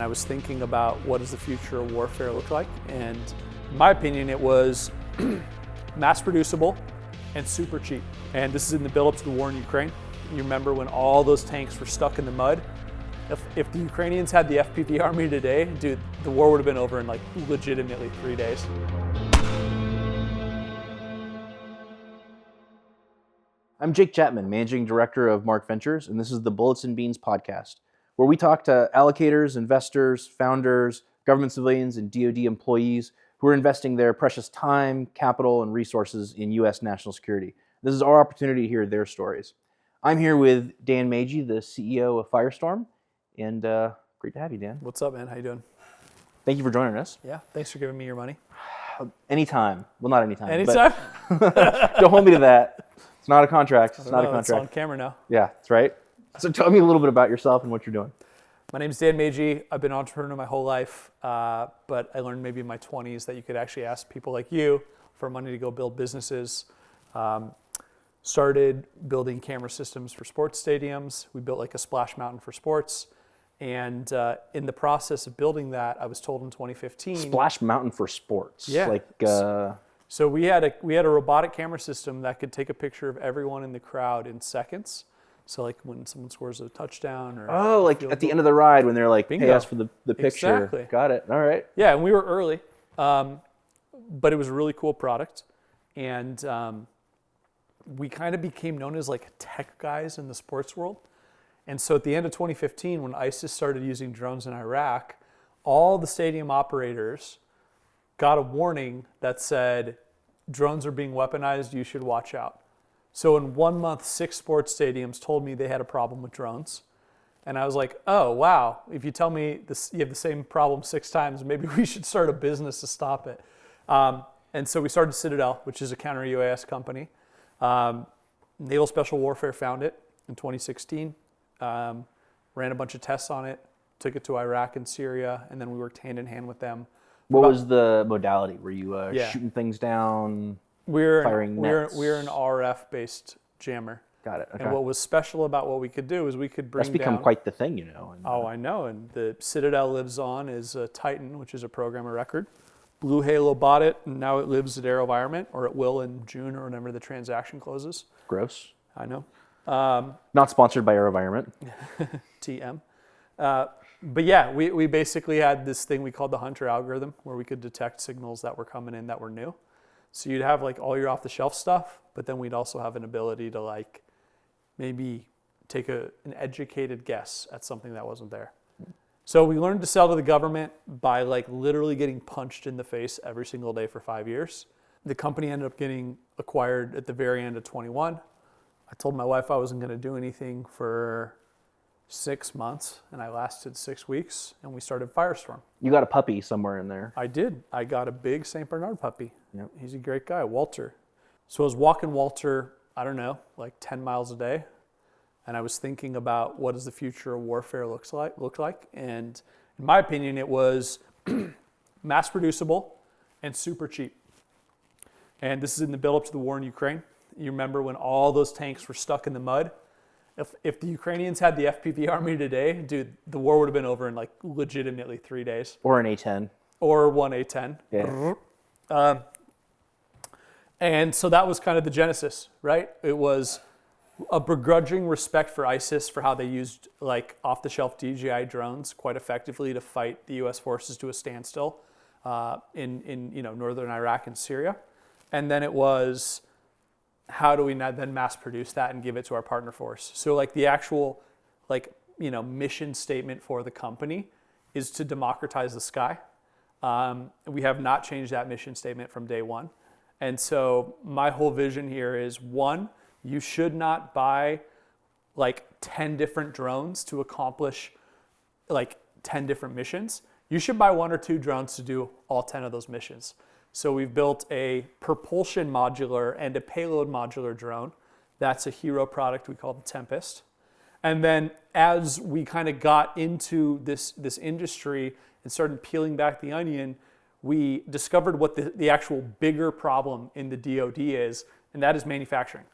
I was thinking about what does the future of warfare look like, and in my opinion it was mass producible and super cheap. And this is in the build up to the war in Ukraine. You remember when all those tanks were stuck in the mud? If the Ukrainians had the FPV army today, dude, the war would have been over in like legitimately 3 days. I'm Jake Chapman, Managing Director of Marque Ventures, and this is the Bullets and Beans podcast, where we talk to allocators, investors, founders, government civilians, and DoD employees who are investing their precious time, capital, and resources in U.S. national security. This is our opportunity to hear their stories. I'm here with Dan Magy, the CEO of Firestorm, and great to have you, Dan. What's up, man? How you doing? Thank you for joining us. Yeah, thanks for giving me your money. Anytime. Well, not anytime. Anytime? But don't hold me to that. It's not a contract. It's not a contract. It's on camera now. Yeah, that's right. So tell me a little bit about yourself and what you're doing. My name's Dan Magy. I've been an entrepreneur my whole life, but I learned maybe in my 20s that you could actually ask people like you for money to go build businesses. Started building camera systems for sports stadiums. We built like a splash mountain for sports. And in the process of building that, I was told in 2015. Splash mountain for sports. Yeah. So we had a robotic camera system that could take a picture of everyone in the crowd in seconds. So like when someone scores a touchdown or like at the end of the ride when they're like, Bingo. pay us for the picture. Exactly. Got it. All right. Yeah, and we were early, but it was a really cool product. And we kind of became known as like tech guys in the sports world. And so at the end of 2015, when ISIS started using drones in Iraq, all the stadium operators got a warning that said, drones are being weaponized, you should watch out. So in 1 month, 6 sports stadiums told me they had a problem with drones. And I was like, oh, wow, if you tell me this, you have the same problem 6 times, maybe we should start a business to stop it. And so we started Citadel, which is a counter-UAS company. Naval Special Warfare found it in 2016, ran a bunch of tests on it, took it to Iraq and Syria, and then we worked hand in hand with them. What was the modality? Were you shooting things down, firing nets? We're an RF-based jammer. Got it. Okay. And what was special about what we could do is we could bring That's become down, quite the thing, you know. And, I know. And the Citadel lives on is Titan, which is a program of record. Blue Halo bought it, and now it lives at AeroVironment, or it will in June or whenever the transaction closes. Gross. I know. Not sponsored by AeroVironment. TM. But yeah, we basically had this thing we called the Hunter algorithm where we could detect signals that were coming in that were new. So you'd have like all your off-the-shelf stuff, but then we'd also have an ability to like maybe take an educated guess at something that wasn't there. So we learned to sell to the government by like literally getting punched in the face every single day for 5 years. The company ended up getting acquired at the very end of 21. I told my wife I wasn't going to do anything for 6 months, and I lasted 6 weeks, and we started Firestorm. You got a puppy somewhere in there. I did. I got a big St. Bernard puppy. Yep. He's a great guy, Walter. So I was walking Walter, I don't know, like 10 miles a day, and I was thinking about what does the future of warfare look like, and in my opinion, it was mass producible and super cheap. And this is in the build up to the war in Ukraine. You remember when all those tanks were stuck in the mud? If the Ukrainians had the FPV army today, dude, the war would have been over in like legitimately 3 days. Or an A-10. Or one A-10. Yeah. And so that was kind of the genesis, right? It was a begrudging respect for ISIS for how they used like off-the-shelf DJI drones quite effectively to fight the U.S. forces to a standstill in northern Iraq and Syria. And then it was, how do we then mass produce that and give it to our partner force? So like the actual mission statement for the company is to democratize the sky. We have not changed that mission statement from day one. And so my whole vision here is, one, you should not buy like 10 different drones to accomplish like 10 different missions. You should buy 1 or 2 drones to do all 10 of those missions. So we've built a propulsion modular and a payload modular drone. That's a hero product we call the Tempest. And then as we kind of got into this industry and started peeling back the onion, we discovered what the actual bigger problem in the DoD is, and that is manufacturing.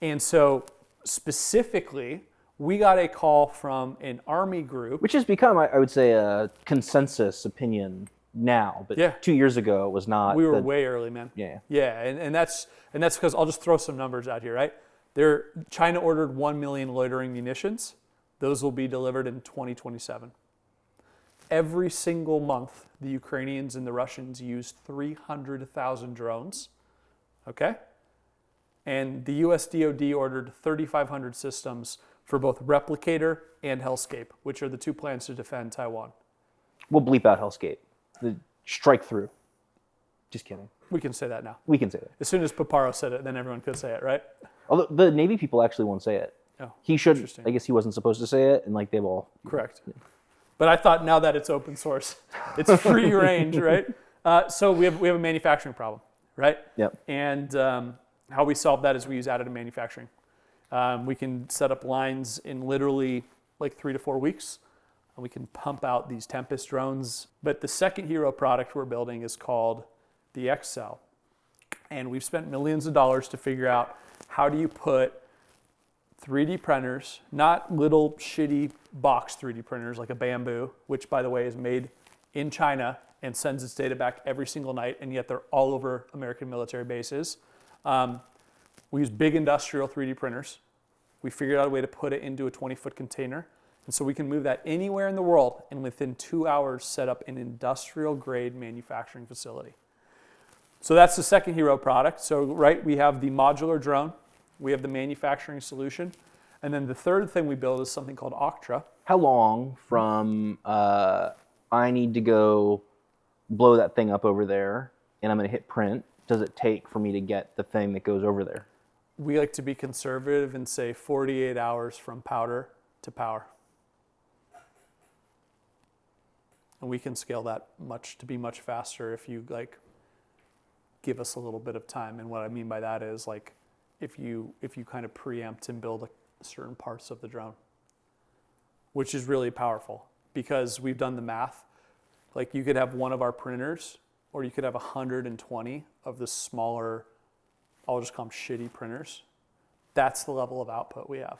And so specifically, we got a call from an Army group. Which has become, I would say, a consensus opinion now. But 2 years ago, it was not. We were way early, man. Yeah. Yeah, and that's because I'll just throw some numbers out here, right? China ordered 1 million loitering munitions. Those will be delivered in 2027. Every single month, the Ukrainians and the Russians use 300,000 drones, okay? And the US DoD ordered 3,500 systems for both Replicator and Hellscape, which are the two plans to defend Taiwan. We'll bleep out Hellscape. The strike through. Just kidding. We can say that now. We can say that. As soon as Paparo said it, then everyone could say it, right? Although the Navy people actually won't say it. Oh, he should. I guess he wasn't supposed to say it, and like they've all. Correct. Yeah. But I thought now that it's open source, it's free range, right? So we have a manufacturing problem, right? Yep. And how we solve that is we use additive manufacturing. We can set up lines in literally like 3 to 4 weeks, and we can pump out these Tempest drones. But the second hero product we're building is called the XL. And we've spent millions of dollars to figure out how do you put 3D printers, not little shitty box 3D printers like a Bamboo, which by the way is made in China and sends its data back every single night, and yet they're all over American military bases. We use big industrial 3D printers. We figured out a way to put it into a 20-foot container. And so we can move that anywhere in the world and within 2 hours set up an industrial grade manufacturing facility. So that's the second hero product. So right, we have the modular drone. We have the manufacturing solution. And then the third thing we build is something called Octra. How long from I need to go blow that thing up over there and I'm going to hit print does it take for me to get the thing that goes over there? We like to be conservative and say 48 hours from powder to power. And we can scale that to be much faster if you like give us a little bit of time. And what I mean by that is like if you kind of preempt and build certain parts of the drone, which is really powerful because we've done the math. Like you could have one of our printers or you could have 120 of the smaller, I'll just call them shitty printers. That's the level of output we have.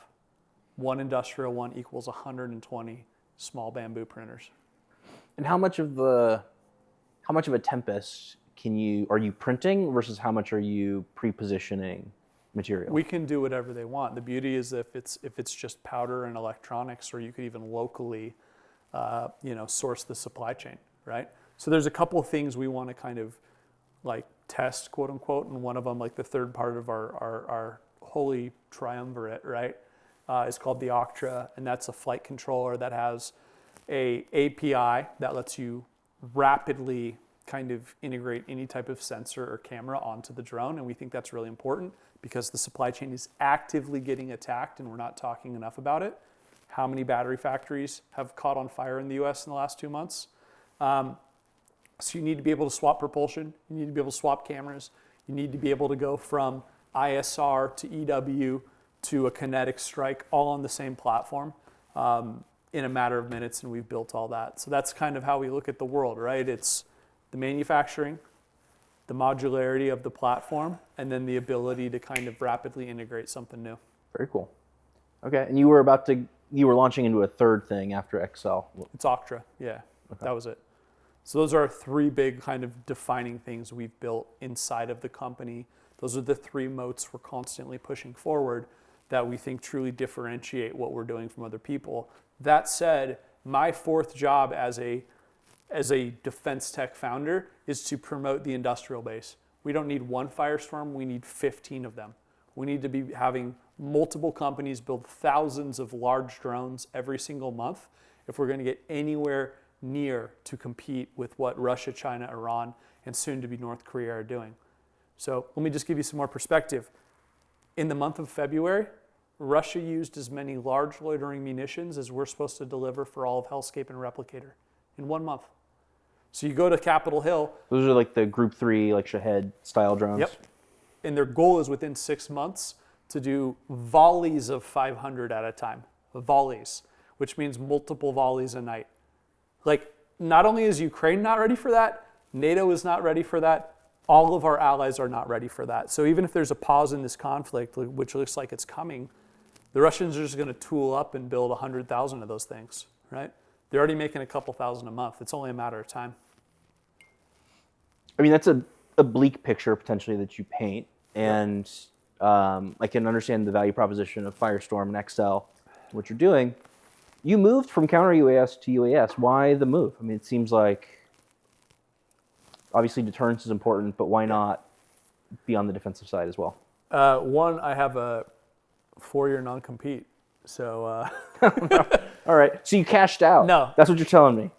One industrial one equals 120 small Bamboo printers. And how much of a Tempest are you printing versus how much are you pre-positioning material? We can do whatever they want. The beauty is if it's just powder and electronics, or you could even locally, source the supply chain, right? So there's a couple of things we want to kind of like test, quote unquote, and one of them, like the third part of our holy triumvirate, right, is called the Octra, and that's a flight controller that has a API that lets you rapidly kind of integrate any type of sensor or camera onto the drone, and we think that's really important because the supply chain is actively getting attacked and we're not talking enough about it. How many battery factories have caught on fire in the US in the last 2 months? So you need to be able to swap propulsion, you need to be able to swap cameras, you need to be able to go from ISR to EW to a kinetic strike all on the same platform in a matter of minutes, and we've built all that. So that's kind of how we look at the world, right? It's the manufacturing, the modularity of the platform, and then the ability to kind of rapidly integrate something new. Very cool. Okay, and you were launching into a third thing after XL. It's Octra, yeah, okay. That was it. So those are our three big kind of defining things we've built inside of the company. Those are the three moats we're constantly pushing forward that we think truly differentiate what we're doing from other people. That said, my fourth job as a defense tech founder is to promote the industrial base. We don't need one Firestorm, we need 15 of them. We need to be having multiple companies build thousands of large drones every single month if we're going to get anywhere near to compete with what Russia, China, Iran, and soon to be North Korea are doing. So let me just give you some more perspective. In the month of February, Russia used as many large loitering munitions as we're supposed to deliver for all of Hellscape and Replicator in 1 month. So you go to Capitol Hill. Those are like the Group 3, like Shahed style drones. Yep. And their goal is within 6 months to do volleys of 500 at a time. Volleys, which means multiple volleys a night. Like, not only is Ukraine not ready for that, NATO is not ready for that, all of our allies are not ready for that. So even if there's a pause in this conflict, which looks like it's coming, The Russians are just going to tool up and build 100,000 of those things, right? They're already making a couple thousand a month. It's only a matter of time. I mean, that's a bleak picture potentially that you paint, and I can understand the value proposition of Firestorm and Excel, what you're doing. You moved from counter UAS to UAS. Why the move? I mean, it seems like obviously deterrence is important, but why not be on the defensive side as well? One, I have a 4-year non-compete, so. All right, so you cashed out. No. That's what you're telling me.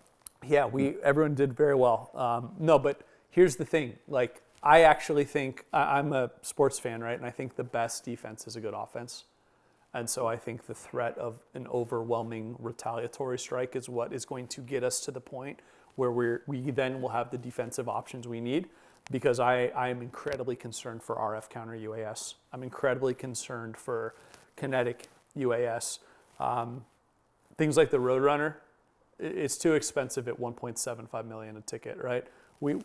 Yeah, everyone did very well. No, but here's the thing. Like, I actually think, I'm a sports fan, right? And I think the best defense is a good offense. And so I think the threat of an overwhelming retaliatory strike is what is going to get us to the point where we then will have the defensive options we need, because I am incredibly concerned for RF counter UAS. I'm incredibly concerned for kinetic UAS. Things like the Roadrunner, it's too expensive at $1.75 million a ticket, right? We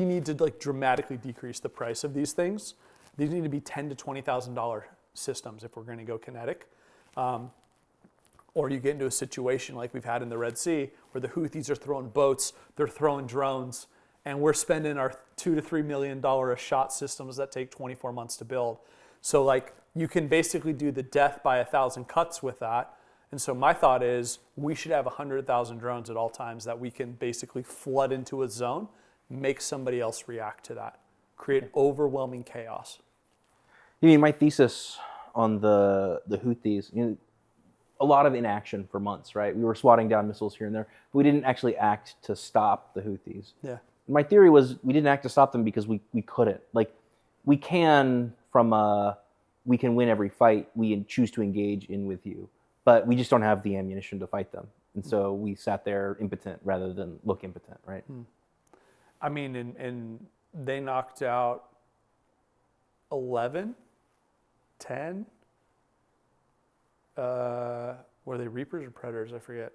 need to dramatically decrease the price of these things. These need to be $10,000 to $20,000 systems if we're going to go kinetic. Or you get into a situation like we've had in the Red Sea where the Houthis are throwing boats, they're throwing drones, and we're spending our $2 to $3 million a shot systems that take 24 months to build. So you can basically do the death by 1,000 cuts with that. And so my thought is we should have 100,000 drones at all times that we can basically flood into a zone, make somebody else react to that, create overwhelming chaos. You mean, my thesis on the Houthis, a lot of inaction for months, right? We were swatting down missiles here and there, but we didn't actually act to stop the Houthis. Yeah. My theory was we didn't act to stop them because we couldn't. We can win every fight we choose to engage in with you, but we just don't have the ammunition to fight them. And so we sat there impotent rather than look impotent, right? I mean, and they knocked out 11, 10, were they Reapers or Predators? I forget.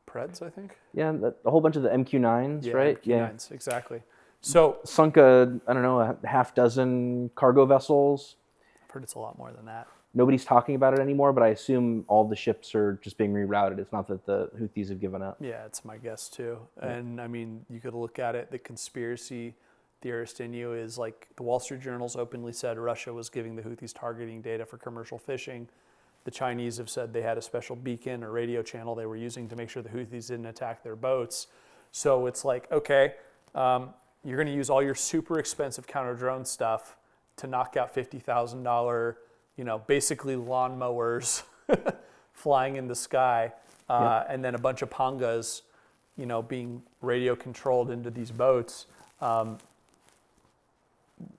Preds, I think? Yeah, a whole bunch of the MQ-9s, right? MQ-9s, exactly. So sunk a half dozen cargo vessels. I've heard it's a lot more than that. Nobody's talking about it anymore, but I assume all the ships are just being rerouted. It's not that the Houthis have given up. Yeah, it's my guess too. Yeah. And I mean, you could look at it, the conspiracy theorist in you is the Wall Street Journal's openly said Russia was giving the Houthis targeting data for commercial fishing. The Chinese have said they had a special beacon or radio channel they were using to make sure the Houthis didn't attack their boats. So it's okay, you're going to use all your super expensive counter drone stuff to knock out $50,000, basically lawnmowers flying in the sky, and then a bunch of Pangas, being radio controlled into these boats.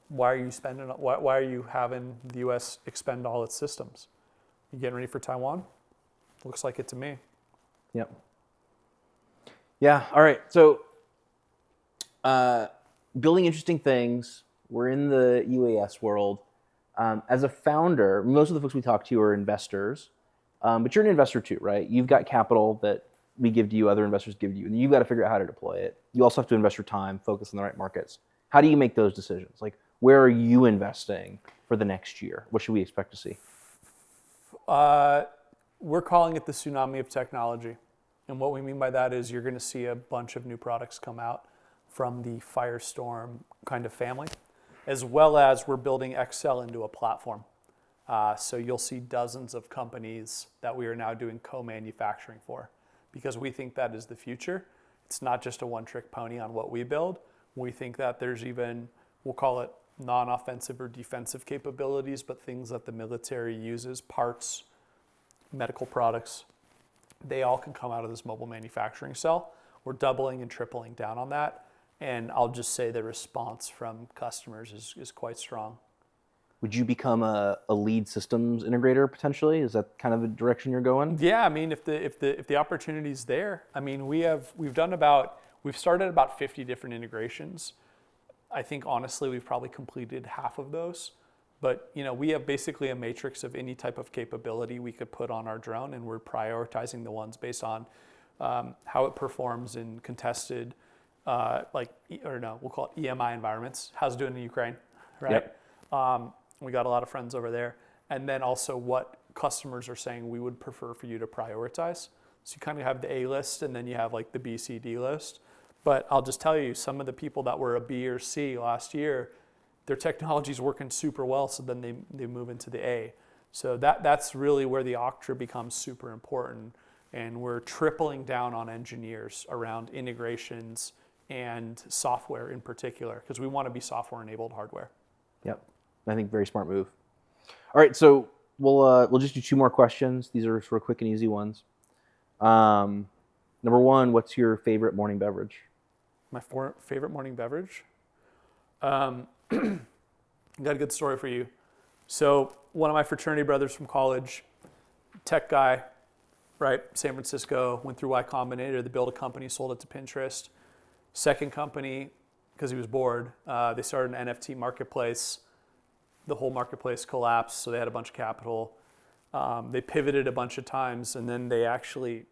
Why are you spending? Why are you having the U.S. expend all its systems? You getting ready for Taiwan? Looks like it to me. Yep. Yeah. All right. So, building interesting things. We're in the UAS world. As a founder, most of the folks we talk to are investors, but you're an investor too, right? You've got capital that we give to you, other investors give to you, and you've got to figure out how to deploy it. You also have to invest your time, focus on the right markets. How do you make those decisions? Where are you investing for the next year? What should we expect to see? We're calling it the tsunami of technology. And what we mean by that is you're going to see a bunch of new products come out from the Firestorm kind of family, as well as we're building Excel into a platform. So you'll see dozens of companies that we are now doing co-manufacturing for, because we think that is the future. It's not just a one-trick pony on what we build. We think that there's even, we'll call it non-offensive or defensive capabilities, but things that the military uses, parts, medical products, they all can come out of this mobile manufacturing cell. We're doubling and tripling down on that. And I'll just say the response from customers is quite strong. Would you become a lead systems integrator potentially? Is that kind of the direction you're going? Yeah, I mean, if the opportunity's there, I mean, we've started about 50 different integrations. I think honestly, we've probably completed half of those. But we have basically a matrix of any type of capability we could put on our drone, and we're prioritizing the ones based on how it performs in contested, we'll call it EMI environments. How's it doing in Ukraine, right? Yep. We got a lot of friends over there. And then also what customers are saying we would prefer for you to prioritize. So you kind of have the A list and then you have like the B, C, D list. But I'll just tell you, some of the people that were a B or C last year, their technology's working super well, so then they move into the A. So that's really where the Octra becomes super important. And we're tripling down on engineers around integrations and software in particular, because we want to be software-enabled hardware. Yep, I think very smart move. All right, so we'll just do 2 more questions. These are sort of quick and easy ones. Number 1, what's your favorite morning beverage? My favorite morning beverage? Got a good story for you. So one of my fraternity brothers from college, tech guy, right, San Francisco, went through Y Combinator, they built a company, sold it to Pinterest. Second company, because he was bored, they started an NFT marketplace. The whole marketplace collapsed, so they had a bunch of capital. They pivoted a bunch of times, and then they actually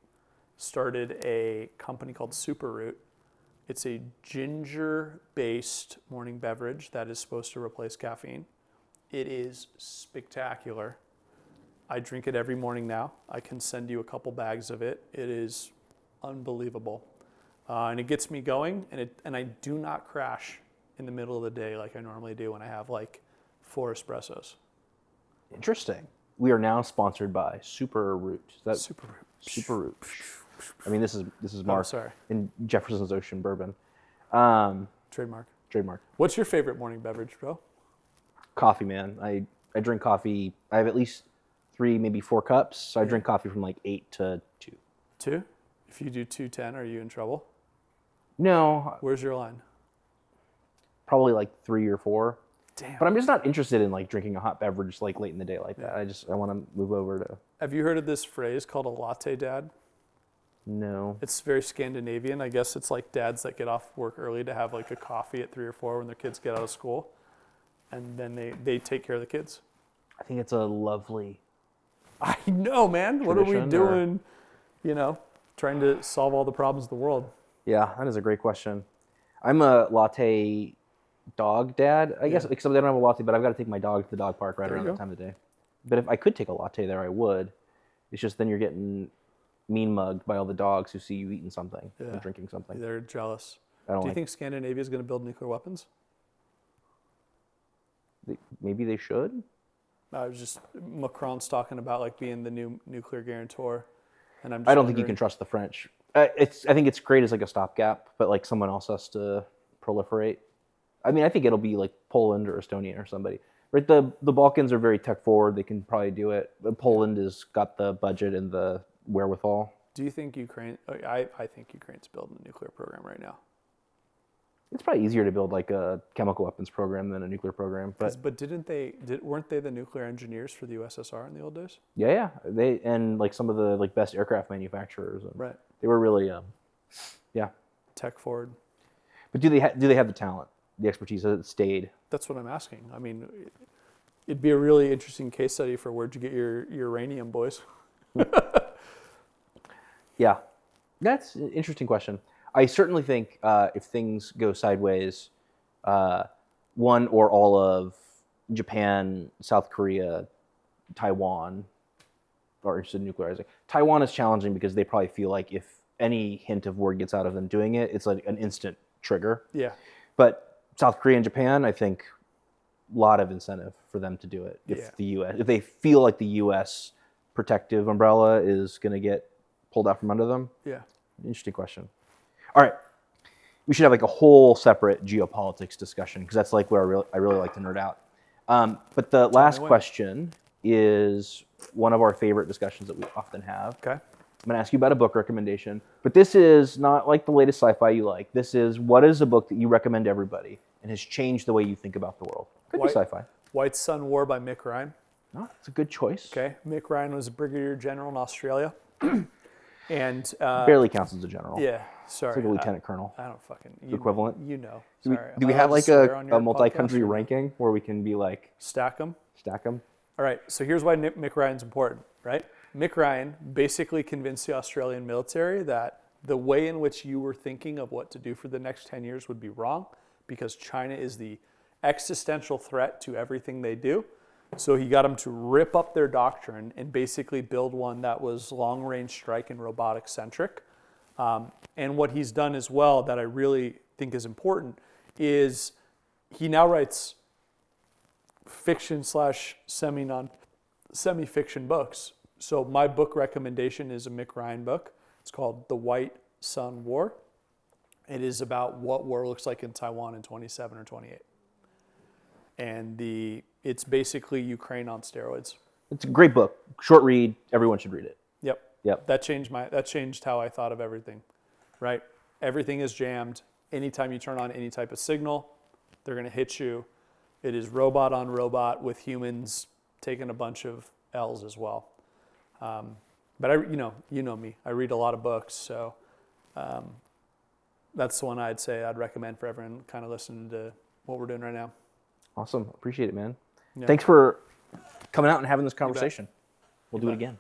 started a company called Superroot. It's a ginger-based morning beverage that is supposed to replace caffeine. It is spectacular. I drink it every morning now. I can send you a couple bags of it. It is unbelievable. And it gets me going, and I do not crash in the middle of the day like I normally do when I have like 4 espressos. Interesting. We are now sponsored by Superroot. Superroot. Superroot. I mean, this is Marque in Jefferson's Ocean bourbon. Trademark. Trademark. What's your favorite morning beverage, bro? Coffee, man. I drink coffee. I have at least 3, maybe 4 cups. So I drink coffee from like 8 to 2. 2? If you do 2:10, are you in trouble? No. Where's your line? Probably like 3 or 4. Damn. But I'm just not interested in like drinking a hot beverage like late in the day like that. I want to move over to. Have you heard of this phrase called a latte dad? No. It's very Scandinavian. I guess it's like dads that get off work early to have like a coffee at 3 or 4 when their kids get out of school. And then they take care of the kids. I think it's a lovely. I know, man. What are we doing? Trying to solve all the problems of the world. Yeah, that is a great question. I'm a latte dog dad, I guess, except I don't have a latte, but I've got to take my dog to the dog park right around that time of the day. But if I could take a latte there, I would. It's just then you're getting mean mugged by all the dogs who see you eating something and drinking something. They're jealous. Do you think Scandinavia is going to build nuclear weapons? Maybe they should. I was just Macron's talking about like being the new nuclear guarantor, and I don't think you can trust the French. I think it's great as like a stopgap, but like someone else has to proliferate. I mean, I think it'll be like Poland or Estonia or somebody. Right? The Balkans are very tech forward. They can probably do it. But Poland has got the budget and the wherewithal. Do you think Ukraine? I think Ukraine's building a nuclear program right now. It's probably easier to build like a chemical weapons program than a nuclear program. But weren't they the nuclear engineers for the USSR in the old days? Yeah. They and like some of the like best aircraft manufacturers. And right. They were really tech forward. But do they have the talent, the expertise? Has it stayed? That's what I'm asking. I mean, it'd be a really interesting case study for where'd you get your uranium, boys? Yeah, that's an interesting question. I certainly think if things go sideways, one or all of Japan, South Korea, Taiwan are interested in nuclearizing. Taiwan is challenging because they probably feel like if any hint of word gets out of them doing it, it's like an instant trigger. Yeah. But South Korea and Japan, I think, a lot of incentive for them to do it. If they feel like the U.S. protective umbrella is going to get pulled out from under them. Yeah. Interesting question. All right. We should have like a whole separate geopolitics discussion because that's like where I really like to nerd out. But the last question is one of our favorite discussions that we often have. Okay. I'm going to ask you about a book recommendation, but this is not like the latest sci-fi you like. This is what is a book that you recommend to everybody and has changed the way you think about the world. Could be sci-fi. White Sun War by Mick Ryan. No, that's a good choice. Okay. Mick Ryan was a brigadier general in Australia. And barely counts as a general. Yeah, sorry. It's like a lieutenant colonel. I don't fucking equivalent. Sorry. Do we have like a multi-country ranking where we can be like stack them? All right. So here's why Mick Ryan's important, right? Mick Ryan basically convinced the Australian military that the way in which you were thinking of what to do for the next 10 years would be wrong because China is the existential threat to everything they do. So he got them to rip up their doctrine and basically build one that was long-range strike and robotic-centric. And what he's done as well that I really think is important is he now writes fiction / semi-fiction books. So my book recommendation is a Mick Ryan book. It's called The White Sun War. It is about what war looks like in Taiwan in 27 or 28. And it's basically Ukraine on steroids. It's a great book. Short read. Everyone should read it. Yep. That changed how I thought of everything, right? Everything is jammed. Anytime you turn on any type of signal, they're going to hit you. It is robot on robot with humans taking a bunch of L's as well. But you know me. I read a lot of books, so that's the one I'd say I'd recommend for everyone kind of listening to what we're doing right now. Awesome. Appreciate it, man. Yeah. Thanks for coming out and having this conversation. We'll do it again.